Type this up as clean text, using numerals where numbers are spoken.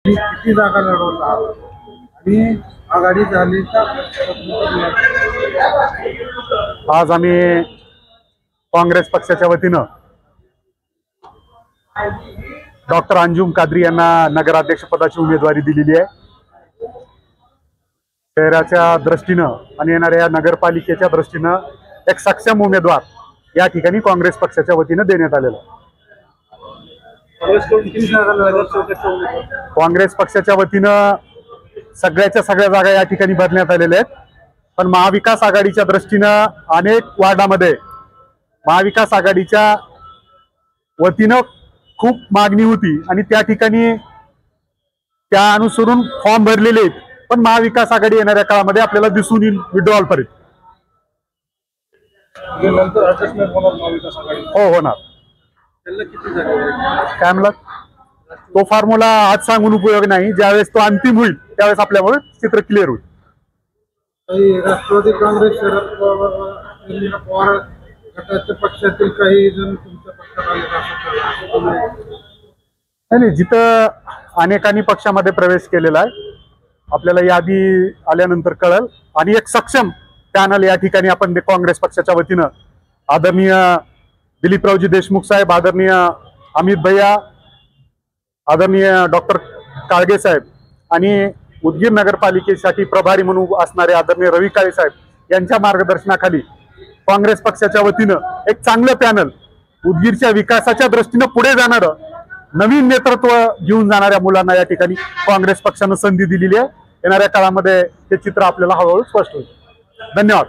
किती जागा लढवतात आणि आघाडी झाली का? आज आम्ही काँग्रेस पक्षाच्या वतीनं डॉक्टर अंजुम कादरी यांना नगराध्यक्ष पदाची उमेदवारी दिलेली आहे। शहराच्या दृष्टीनं आणि येणाऱ्या नगरपालिकेच्या दृष्टीनं एक सक्षम उमेदवार या ठिकाणी काँग्रेस पक्षाच्या वतीनं देण्यात आलेला आहे। काँग्रेस पक्षाच्या वतीनं सगळ्याच्या सगळ्या जागा या ठिकाणी भरण्यात आलेल्या आहेत, पण महाविकास आघाडीच्या दृष्टीनं अनेक वार्डामध्ये महाविकास आघाडीच्या वतीनं खूप मागणी होती आणि त्या ठिकाणी त्या अनुसरून फॉर्म भरलेले आहेत, पण महाविकास आघाडी येणाऱ्या काळामध्ये आपल्याला दिसून येईल विड्रॉल पर्यंत। हो होणार। काय म्हणलं तो फॉर्म्युला आज सांगून उपयोग नाही, ज्यावेळेस तो अंतिम होईल त्यावेळेस आपल्यामुळे चित्र क्लिअर होईल। राष्ट्रवादी काँग्रेस शरद पवार गटाच्या पक्षातील काही जण तुमच्या पक्षात आले नाही, जिथं अनेकांनी पक्षामध्ये प्रवेश केलेला आहे आपल्याला यादी आल्यानंतर कळेल आणि एक सक्षम पॅनल या ठिकाणी आपण काँग्रेस पक्षाच्या वतीनं आदरणीय दिलीपरावजी देशमुख साहेब, आदरणीय अमित भैया, आदरणीय डॉक्टर काळगे साहेब आणि उदगीर नगरपालिकेसाठी प्रभारी म्हणून असणारे आदरणीय रवी काळे साहेब यांच्या मार्गदर्शनाखाली काँग्रेस पक्षाच्या वतीनं एक चांगलं पॅनल उदगीरच्या विकासाच्या दृष्टीनं पुढे जाणारं नवीन नेतृत्व घेऊन जाणाऱ्या मुलांना या ठिकाणी काँग्रेस पक्षानं संधी दिलेली आहे। येणाऱ्या काळामध्ये हे चित्र आपल्याला हळूहळू स्पष्ट होईल। धन्यवाद।